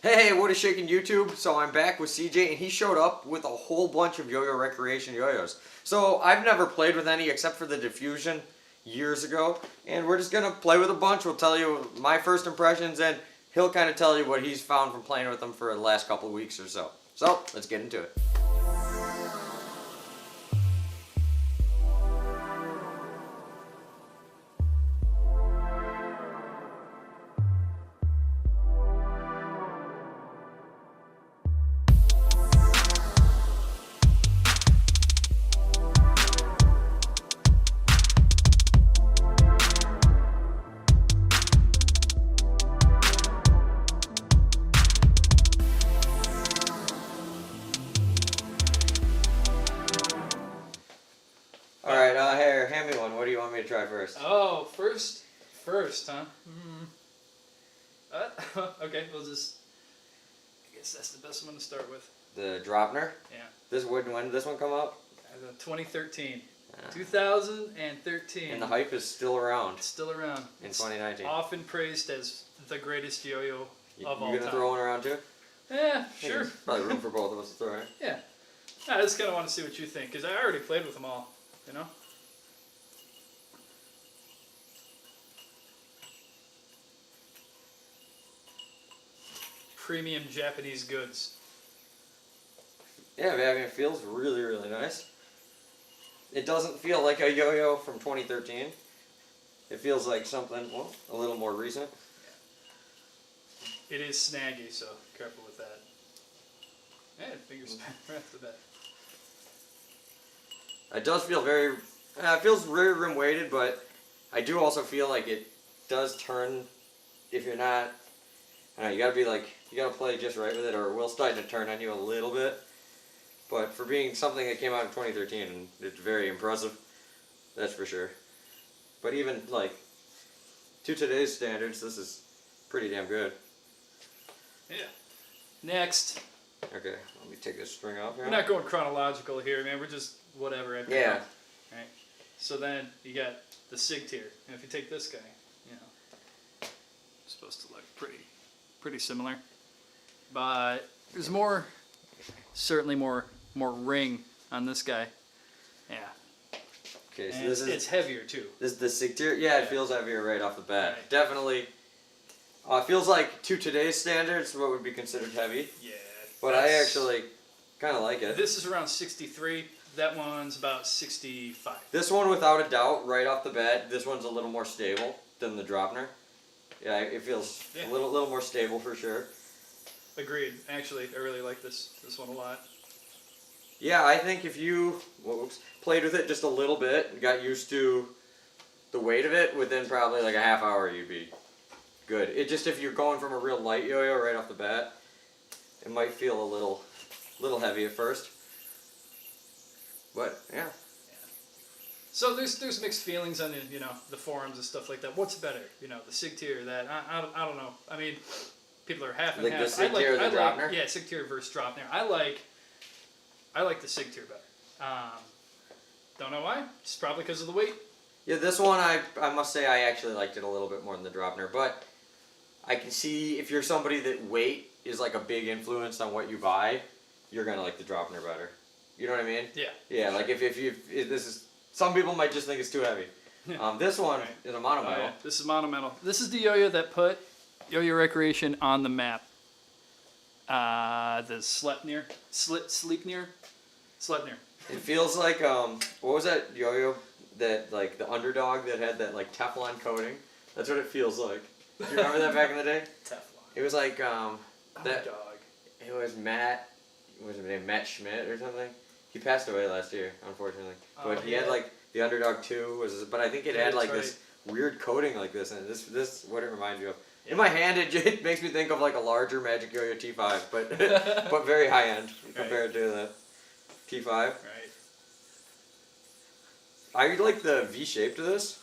Hey, what is shaking YouTube? So I'm back with CJ and he showed up with a whole bunch of YoYoRecreation yo-yos. So I've never played with any except for the Diffusion years ago, and we're just gonna play with a bunch. We'll tell you my first impressions and he'll kind of tell you what he's found from playing with them for the last couple of weeks or so. So let's get into it. Alright, here, hand me one. What do you want me to try first? Oh, first, huh? Okay, we'll just. I guess that's the best one to start with. The draupnir? Yeah. When did this one come out? 2013. 2013. And the hype is still around. It's still around. In 2019. Often praised as the greatest yo-yo of all time. You gonna throw one around too? Yeah, sure. There's probably room for both of us to throw, right? Yeah. I just kind of want to see what you think, because I already played with them all, you know? Premium Japanese goods. Yeah, man, I mean, it feels really, really nice. It doesn't feel like a yo-yo from 2013. It feels like something, well, a little more recent. It is snaggy, so careful with that. And fingers right off the bat. It does feel very, it feels very rim weighted, but I do also feel like it does turn, if you're not, I don't know, you gotta be like, you gotta play just right with it, or it will start to turn on you a little bit. But for being something that came out in 2013, it's very impressive, that's for sure. But even like, to today's standards, this is pretty damn good. Yeah. Next. Okay, let me take this string off here. We're not going chronological here, man. We're just whatever. Yeah. Right. So then you got the sig tier, and if you take this guy, you know, it's supposed to look pretty similar, but there's more, certainly more ring on this guy. Yeah. Okay, so and this is it's heavier too. This is the sig tier. Yeah, it feels heavier right off the bat. Right. Definitely. It feels like to today's standards, what would be considered heavy. Yeah. But I actually kind of like it. This is around 63. That one's about 65. This one, without a doubt, right off the bat, this one's a little more stable than the draupnir. Yeah, it feels a little more stable for sure. Agreed. Actually, I really like this one a lot. Yeah, I think if you played with it just a little bit and got used to the weight of it, within probably like a half hour, you'd be good. It just, if you're going from a real light yo-yo right off the bat, it might feel a little heavy at first. But yeah. So there's mixed feelings on the forums and stuff like that. What's better, the sig tier or that? I don't know. I mean, people are half and like half. The sig tier or the draupnir? Yeah, sig tier versus draupnir. I like the sig tier better. Don't know why. Just probably because of the weight. Yeah, this one I must say I actually liked it a little bit more than the draupnir, but I can see if you're somebody that weight is like a big influence on what you buy, you're gonna like the draupnir better. You know what I mean? Yeah. Yeah, like if this is, some people might just think it's too heavy. This one is a monometal. Oh, yeah. This is monumental. This is the yo-yo that put YoYoRecreation on the map. The Sleipnir. It feels like what was that yo-yo that like the underdog that had that like Teflon coating? That's what it feels like. Do you remember that back in the day? Teflon. It was like that. Underdog. It was Matt. What was his name? Matt Schmidt or something. He passed away last year, unfortunately. But he had like the Underdog 2 but I think it had like this weird coating like this, and this what it reminds you of. In my hand, it makes me think of like a larger Magic Yo-Yo T5, but but very high end compared to the T5. Right. I like the V shape to this.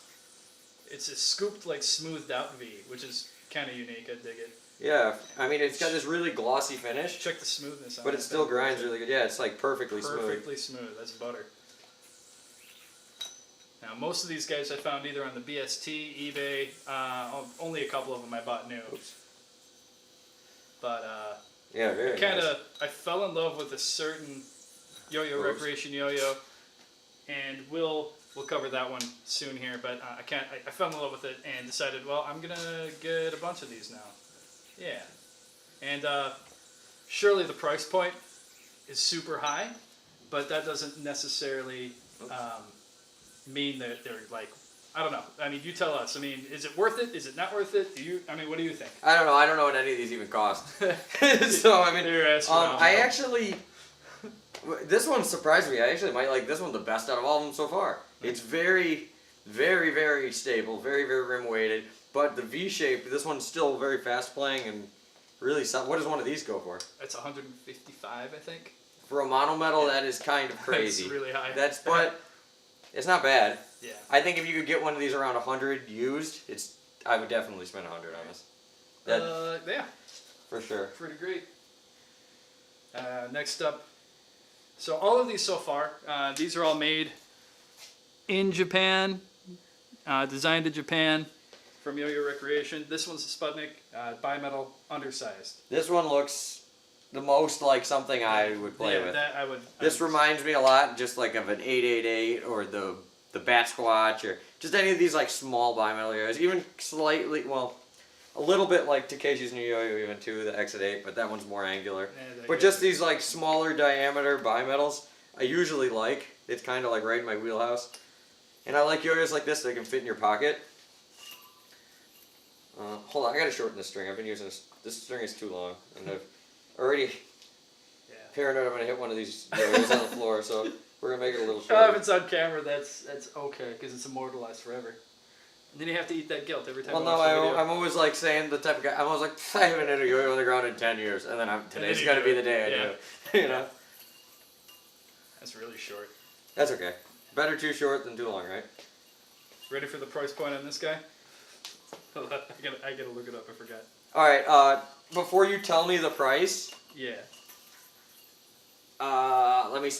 It's a scooped, like smoothed out V, which is kind of unique. I dig it. Yeah, I mean it's got this really glossy finish. Check the smoothness on it. But it still grinds really good. Yeah, it's like perfectly smooth. Perfectly smooth. That's butter. Now, most of these guys I found either on the BST, eBay. Only a couple of them I bought new. Oops. But Yeah, very nice. I fell in love with a certain YoYoRecreation yo-yo, and we'll cover that one soon here. But I fell in love with it and decided, well, I'm gonna get a bunch of these now. Yeah, and surely the price point is super high, but that doesn't necessarily mean that they're like, I don't know. I mean, you tell us. I mean, is it worth it? Is it not worth it? What do you think? I don't know. I don't know what any of these even cost. So I mean, I actually, this one surprised me. I actually might like this one the best out of all of them so far. It's very, very, very stable, very, very rim weighted. But the V shape, this one's still very fast playing and really. What does one of these go for? It's 155, I think. For a monometal, that is kind of crazy. That's really high. But it's not bad. Yeah. I think if you could get one of these around 100 used, I would definitely spend 100 on this. Yeah. For sure. Pretty great. Next up, so all of these so far, these are all made in Japan, designed in Japan from YoYoRecreation. This one's a Sputnik, bimetal, undersized. This one looks the most like something I would play with. That I would. This reminds me a lot just like of an 888 or the Bat Squatch or just any of these like small bimetal yo-yos. Even slightly, well, a little bit like Takeshi's new yo-yo even too, the Exit 8, but that one's more angular. But just these like smaller diameter bimetals I usually like. It's kind of like right in my wheelhouse. And I like yo-yos like this that can fit in your pocket. Hold on, I gotta shorten this string. I've been using this string is too long. And I've already paranoid I'm gonna hit one of these yo-yos on the floor, so we're gonna make it a little shorter. If it's on camera, that's okay, because it's immortalized forever. And then you have to eat that guilt every time. Well, no, I'm always like saying the type of guy. I'm always like, I haven't hit a yo-yo on the ground in 10 years, and then today's gonna be the day I do it. You know. That's really short. That's okay. Better too short than too long, right? Ready for the price point on this guy? I gotta look it up. I forgot. All right. Before you tell me the price. Yeah.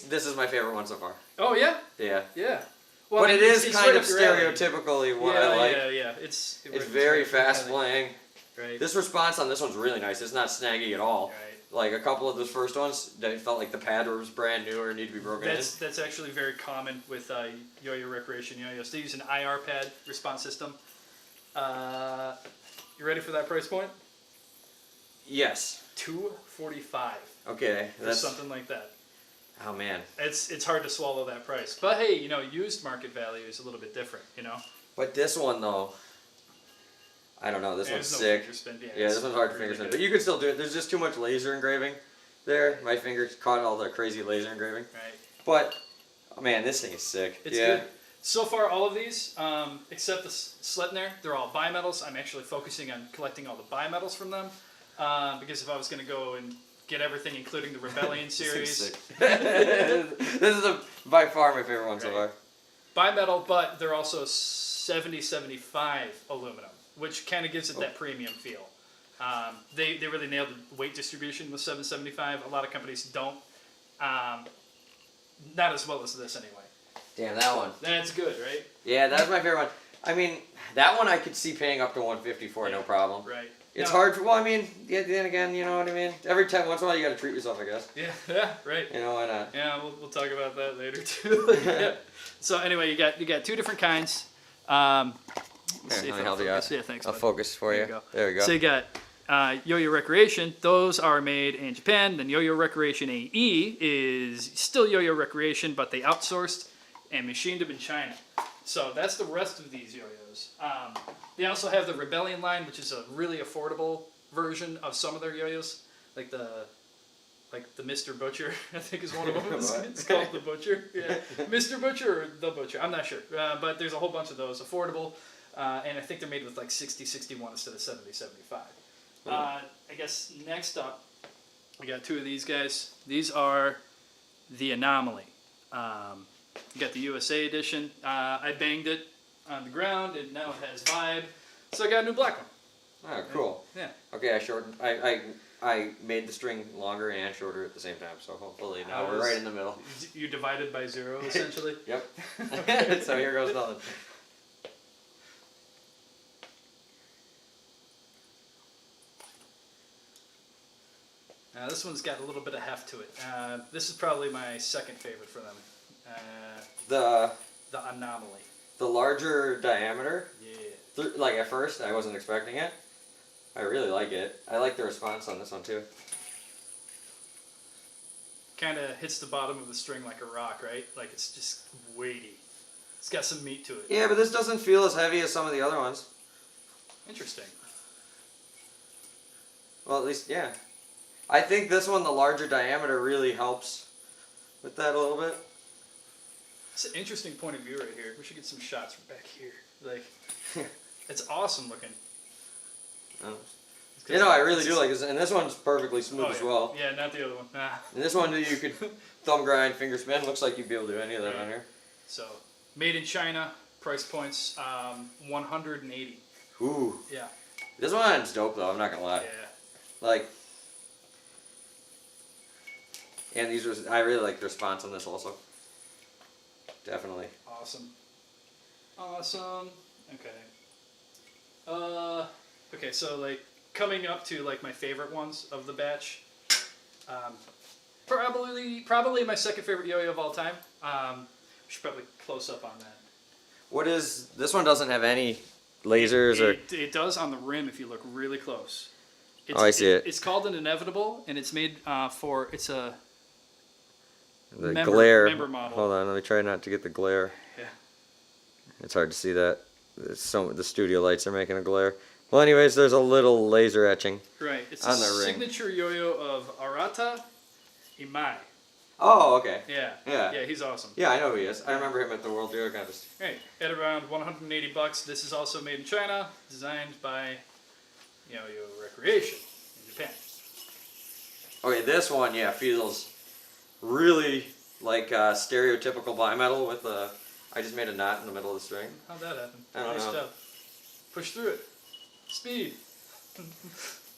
This is my favorite one so far. Oh yeah. Yeah. Yeah. Well, but it is kind of stereotypically what I like. Yeah. It's very fast playing. Right. This response on this one's really nice. It's not snaggy at all. Right. Like a couple of those first ones, they felt like the pad was brand new or need to be broken in. That's actually very common with YoYoRecreation yo-yos. They use an IR pad response system. You ready for that price point? Yes. $245. Okay, that's something like that. Oh man. It's hard to swallow that price, but hey, used market value is a little bit different, But this one though, I don't know. This one's sick. Yeah, this one's hard to finger spin, but you can still do it. There's just too much laser engraving there. My fingers caught all the crazy laser engraving. Right. But oh, man, this thing is sick. It's good. So far, all of these, except the Sleipnir, they're all bimetals. I'm actually focusing on collecting all the bimetals from them, because if I was going to go and get everything, including the Rebellion series. This is by far my favorite one so far. Bimetal, but they're also 70-75 aluminum, which kind of gives it that premium feel. They really nailed the weight distribution with 775. A lot of companies don't. Not as well as this anyway. Damn, that one. That's good, right? Yeah, that's my favorite one. I mean, that one I could see paying up to 150 for, no problem. Right. It's hard for, well, I mean, then again, you know what I mean? Every time, once in a while, you got to treat yourself, I guess. Yeah, right. You know, why not? Yeah, we'll talk about that later, too. Yeah. So anyway, you got two different kinds. Here, let me help you out. Yeah, thanks, I'll bud. focus for you. There we go. So you got YoYoRecreation. Those are made in Japan. Then YoYoRecreation AE is still YoYoRecreation, but they outsourced and machined them in China. So that's the rest of these yo-yos. They also have the Rebellion line, which is a really affordable version of some of their yo-yos, like the Mr. Butcher, I think is one of them. It's called the Butcher. Yeah, Mr. Butcher or the Butcher, I'm not sure. But there's a whole bunch of those, affordable, and I think they're made with like 60-61 instead of 70-75. I guess next up, we got two of these guys. These are the Anomaly. You got the USA edition. I banged it on the ground, and now it has vibe. So I got a new black one. Oh, cool. Yeah. Okay, I shortened. I made the string longer and shorter at the same time, so hopefully now we're right in the middle. You divided by 0, essentially? Yep. So here goes nothing. This one's got a little bit of heft to it. This is probably my second favorite for them. The Anomaly. The larger diameter. Yeah. Like at first, I wasn't expecting it. I really like it. I like the response on this one too. Kind of hits the bottom of the string like a rock, right? Like it's just weighty. It's got some meat to it. Yeah, but this doesn't feel as heavy as some of the other ones. Interesting. Well, at least, yeah. I think this one, the larger diameter, really helps with that a little bit. It's an interesting point of view right here. We should get some shots from back here. Like, it's awesome looking. Oh. You know, I really do like this, and this one's perfectly smooth yeah. as well. Yeah, not the other one. Nah. And this one, you could thumb grind, finger spin. Looks like you'd be able to do any of that on here. So, made in China. Price points, 180. Ooh. Yeah. This one's dope though. I'm not gonna lie. Yeah. Like, and I really like the response on this also. Definitely. Awesome. Awesome. Okay. Okay, so like coming up to like my favorite ones of the batch. Probably my second favorite yo-yo of all time. We should probably close up on that. What is this one? Doesn't have any lasers or? It does on the rim if you look really close. I see it. It's called an Inevitable, and it's made it's a glare. member model. Hold on, let me try not to get the glare. Yeah. It's hard to see that. The studio lights are making a glare. Well, anyways, there's a little laser etching. Right. It's on a the ring. signature yo-yo of Arata Imai. Oh, okay. Yeah. Yeah. Yeah, he's awesome. Yeah, I know who he is. I remember him at the World Yo-Yo Contest. Right. At around $180. This is also made in China, designed by YoYoRecreation in Japan. Okay, this one, yeah, feels really like stereotypical bimetal with a. I just made a knot in the middle of the string. How'd that happen? I don't nice know. job. Push through it. Speed.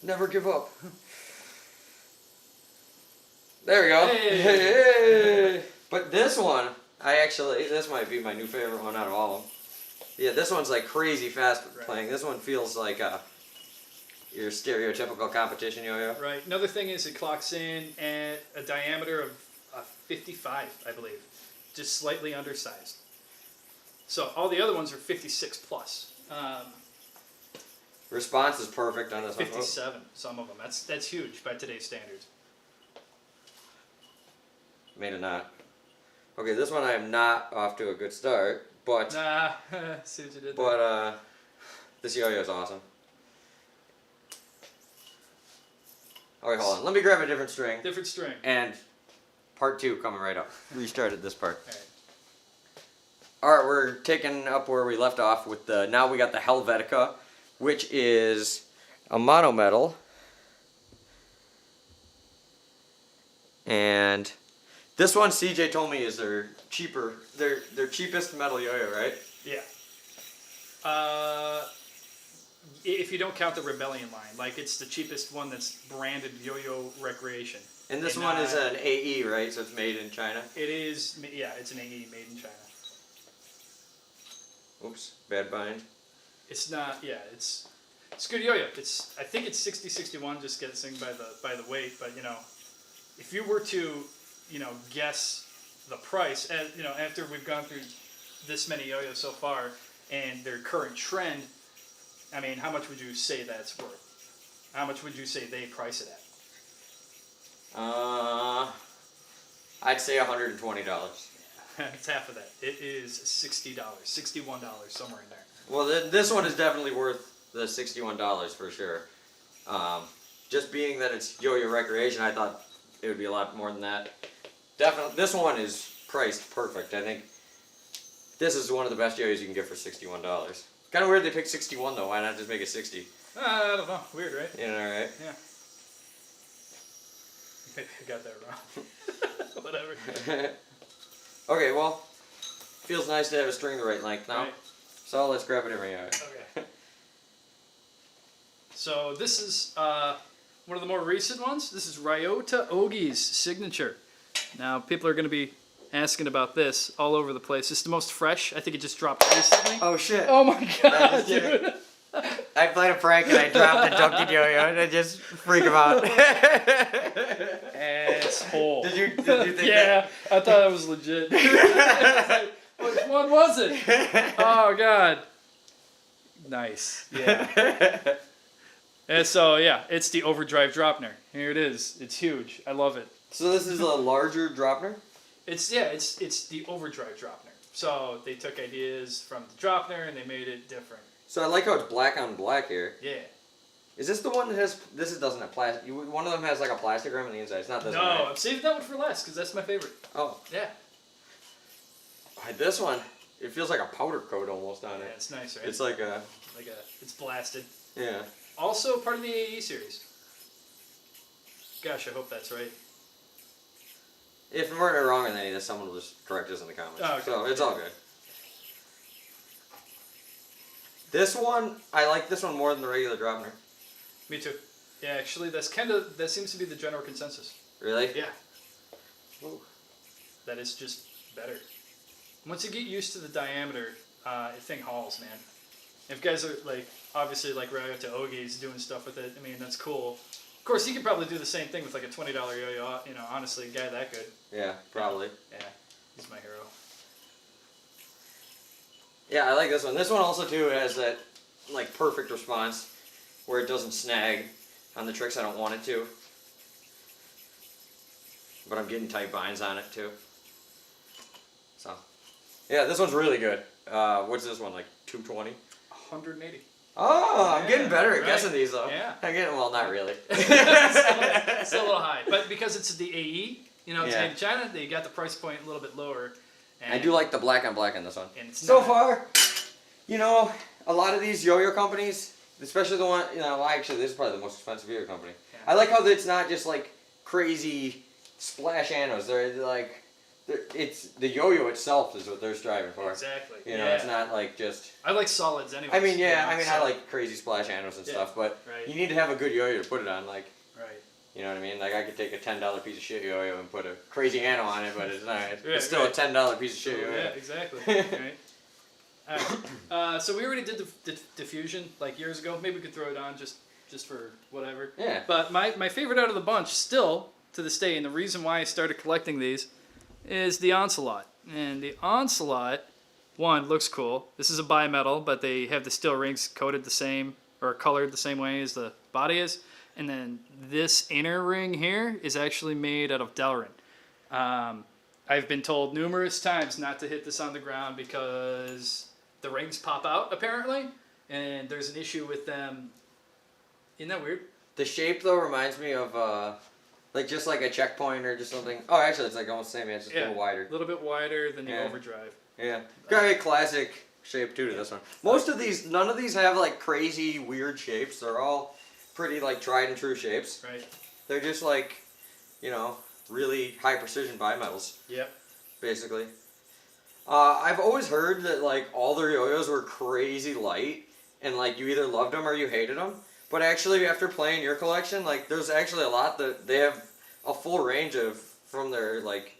Never give up. There we go. Hey. Hey. But this one, this might be my new favorite one out of all of them. Yeah, this one's like crazy fast playing. This one feels like your stereotypical competition yo-yo. Right. Another thing is it clocks in at a diameter of 55, I believe. Just slightly undersized. So all the other ones are 56 plus. Response is perfect on this 57, some of them. That's huge by today's standards. Made a knot. Okay, this one I am not off to a good start, but Nah, see what you did there. but this yo-yo is awesome. Okay, hold on. Let me grab a different string. Different string. And part 2 coming right up. Restarted this part. All right. Alright, we're taking up where we left off with now we got the Helvetica, which is a monometal. And this one CJ told me is their cheapest metal yo-yo, right? Yeah. If you don't count the Rebellion line, like it's the cheapest one that's branded YoYoRecreation. And this one is an AE, right? So it's made in China? It is, yeah, it's an AE made in China. Oops, bad bind. It's not, yeah, it's good yo-yo. I think it's 60-61, just guessing by the weight, but if you were to, guess the price, and after we've gone through this many yo-yos so far and their current trend, I mean, how much would you say that's worth? How much would you say they price it at? I'd say $120. It's half of that. It is $60, $61, somewhere in there. Well, this one is definitely worth the $61 for sure. Just being that it's YoYoRecreation, I thought it would be a lot more than that. Definitely, this one is priced perfect. I think this is one of the best yo-yos you can get for $61. Kind of weird they picked 61 though. Why not just make it 60? I don't know. Weird, right? You know, right? Yeah. Maybe I got that wrong. Whatever. Okay, well, feels nice to have a string the right length now. Right. So let's grab it in my yard. Okay. So this is one of the more recent ones. This is Ryota Ogi's signature. Now people are going to be asking about this all over the place. It's the most fresh. I think it just dropped recently. Oh shit. Oh my god, just dude. I played a prank and I dropped a dumped yo-yo and I just freak him out. Asshole. Did you think Yeah, I thought it was legit. Which one was it? Oh God. Nice. Yeah. And so yeah, it's the overdrive draupnir. Here it is. It's huge. I love it. So this is a larger draupnir? It's the overdrive draupnir. So they took ideas from the draupnir and they made it different. So I like how it's black on black here. Yeah. Is this the one that has? This doesn't have plastic. One of them has like a plastic rim on the inside. It's not this one. No, Right? I'm saving that one for last because that's my favorite. Oh, Yeah. this one. It feels like a powder coat almost on Yeah, it. it's nice, right? It's like a. It's blasted. Yeah. Also part of the AE series. Gosh, I hope that's right. If we're wrong on any of this, someone will just correct us in the comments. Oh, okay. So it's all good. This one, I like this one more than the regular draupnir. Me too. Yeah, actually, that seems to be the general consensus. Really? Yeah. Ooh. That is just better. Once you get used to the diameter, it thing hauls, man. If guys are obviously right up to Ogie's doing stuff with it, I mean, that's cool. Of course, you could probably do the same thing with like a $20 yo-yo. You know, honestly, a guy that good. Yeah, probably. Yeah, he's my hero. Yeah, I like this one. This one also too has that perfect response where it doesn't snag on the tricks I don't want it to. But I'm getting tight binds on it too. So, yeah, this one's really good. What's this one, like 220? 180. Oh, I'm getting better at right. guessing these though. Yeah. I'm getting, well, not really. It's still a little high. But because it's the AE, you know, it's Yeah. made in China, they got the price point a little bit lower. And I do like the black on black in this one. And it's So not- far, you know, a lot of these yo-yo companies, especially the one, you know, actually this is probably the most expensive yo-yo company. Yeah. I like how it's not just like crazy splash anos. They're like, it's the yo-yo itself is what they're striving for. Exactly. You know, yeah. it's not like just. I like solids anyway. I mean, yeah, I like crazy splash anos and Yeah, stuff, but right. you need to have a good yo-yo to put it on. Like, Right. you know what I mean? Like I could take a $10 piece of shit yo-yo and put a crazy ano on it, but it's not. Right, It's still right. a $10 piece of shit Oh, yo-yo. yeah, exactly. Right. Alright. So we already did the diffusion like years ago. Maybe we could throw it on just for whatever. Yeah. But my favorite out of the bunch still to this day, and the reason why I started collecting these is the Onslaught. And the Onslaught, one, looks cool. This is a bimetal, but they have the steel rings coated the same or colored the same way as the body is. And then this inner ring here is actually made out of Delrin. I've been told numerous times not to hit this on the ground because the rings pop out, apparently. And there's an issue with them. Isn't that weird? The shape though reminds me of just like a checkpoint or just something. Oh, actually, it's like almost the same. Yeah, it's just a little wider. A little bit wider than the Yeah. overdrive. Yeah, got a classic shape too to this one. Most of these, none of these have like crazy weird shapes. They're all pretty like tried and true shapes. Right. They're just like, you know, really high precision bimetals, Yep. basically. I've always heard that like all their yo-yos were crazy light, and like you either loved them or you hated them. But actually, after playing your collection, like there's actually a lot that they have a full range of from their like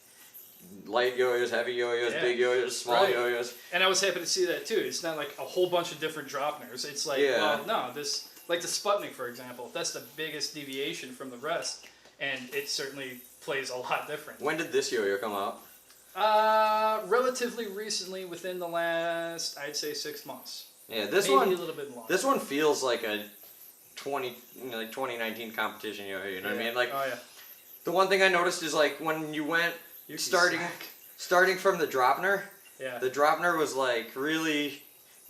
light yo-yos, heavy yo-yos, Yeah. big yo-yos, small Right. yo-yos. And I was happy to see that too. It's not like a whole bunch of different draupnirs. It's like, Yeah. well, no, this, like the Sputnik, for example, that's the biggest deviation from the rest. And it certainly plays a lot different. When did this yo-yo come out? Relatively recently, within the last, I'd say 6 months. Yeah, this Maybe one. a little bit longer. This one feels like a 2019 competition yo-yo. You know what I mean? Like oh yeah. the one thing I noticed is like when you went starting from the draupnir. Yeah. The draupnir was like really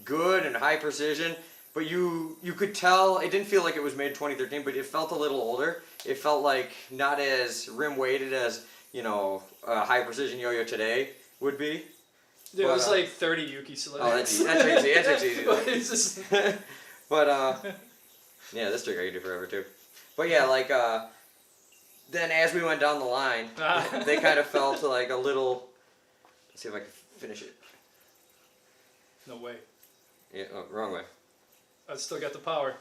good and high precision, but you could tell it didn't feel like it was made in 2013, but it felt a little older. It felt like not as rim weighted as, you know, a high precision yo-yo today would be. Dude, it was But, like 30 Yuki cylinders. Oh, that's easy. That's easy. But it's just... But yeah, this trick I could do forever too. But yeah, like then as we went down the line, they kind of felt like a little. Let's see if I can finish it. No way. Yeah, oh, wrong way. I still got the power.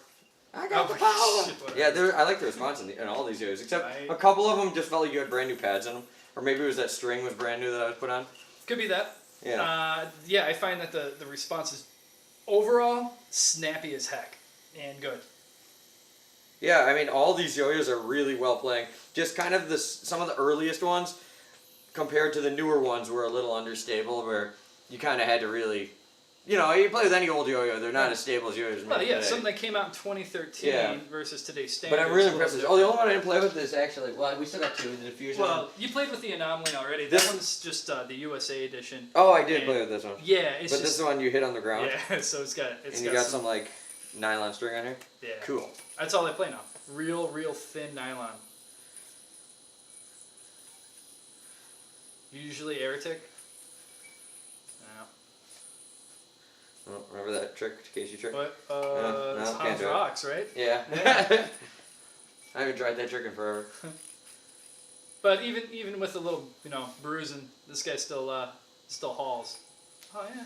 I got the shit, power. whatever. Yeah, I like the response in all these videos, except Right. a couple of them just felt like you had brand new pads in them, or maybe it was that string was brand new that I was put on. Could be that. Yeah. Yeah, I find that the response is overall snappy as heck. and good. Yeah, I mean, all these yo-yos are really well playing. Just kind of some of the earliest ones compared to the newer ones were a little understable, where you kind of had to really, you play with any old yo-yo, they're not as stable as yo-yos. Well, yeah, today. something that came out in 2013 versus today's standard. But I'm really impressed with this. Oh, the only one I didn't play with is actually, well, we still got two, the Diffusion. Well, you played with the Anomaly already. That one's just the USA edition. Oh, I did play with this one. Yeah, it's But this one you hit on the ground. Yeah, so it's got and you got some like nylon string on here. Yeah. Cool. That's all I play now. Real thin nylon. Usually Aratic. Oh, remember that trick, Casey trick? But no, it's can't Hans do it. Rocks, right? Yeah. Yeah. I haven't tried that trick in forever. But even with a little, bruising, this guy still hauls. Oh yeah.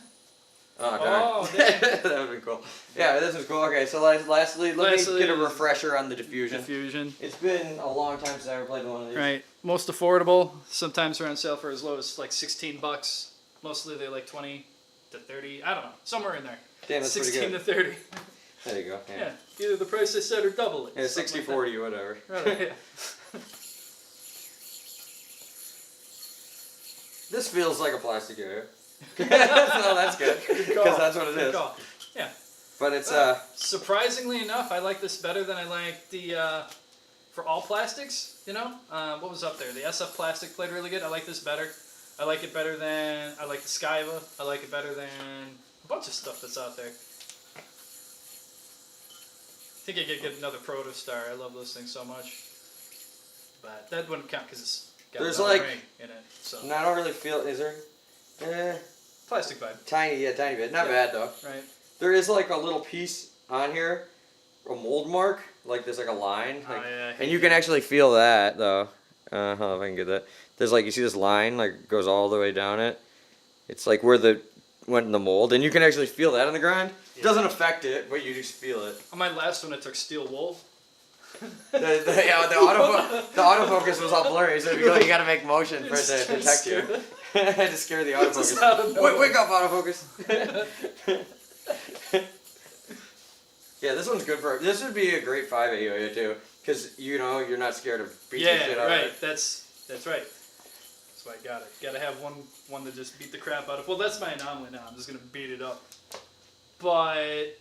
Oh, darn. Oh, damn. That would have been cool. Yeah, this is cool. Okay, so lastly, let me get a refresher on the Diffusion. Diffusion. It's been a long time since I ever played one of these. Right. Most affordable. Sometimes they're on sale for as low as like $16. Mostly they're like 20 to 30. I don't know. Somewhere in there. Damn, that's pretty 16 good. to 30. There you go. Yeah. Either the price I said or double it. Yeah, 60-40, whatever. Right, yeah. This feels like a plastic yo-yo. So that's good. Because that's what it is. Call. Yeah. But it's surprisingly enough, I like this better than I like the for all plastics. What was up there? The SF plastic played really good. I like this better. I like it better than I like the Skyva. I like it better than a bunch of stuff that's out there. I think I could get another Protostar. I love those things so much. But that wouldn't count because it's got there's another like ring in it. So no, I don't really feel. Is there? plastic vibe. Tiny bit. Not bad though. Right. There is like a little piece on here, a mold mark, like there's like a line, like, and you can actually feel that though. I don't know if I can get that. There's like, you see this line like goes all the way down it. It's like where the went in the mold, and you can actually feel that on the grind. It doesn't affect it, but you just feel it. On my last one, I took steel wool. The autofocus was all blurry, so you gotta make motion for it to detect you. I had to scare the autofocus. Wake up, autofocus. Yeah, this one's good for. This would be a great 5 yo-yo too, because you're not scared of beating the shit out of it. That's right. That's why I got it. Got to have one to just beat the crap out of. Well, that's my Anomaly now. I'm just gonna beat it up. But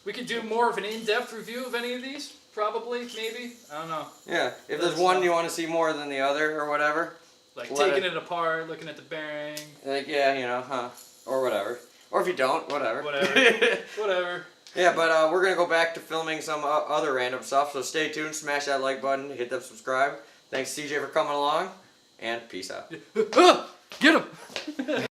we could do more of an in-depth review of any of these. Probably, maybe. I don't know. Yeah, if there's one you want to see more than the other or whatever. Like taking it apart, looking at the bearing. Like, yeah, or whatever. Or if you don't, whatever. Whatever. Yeah, but we're going to go back to filming some other random stuff, so stay tuned, smash that like button, hit that subscribe. Thanks, CJ, for coming along, and peace out. Get him!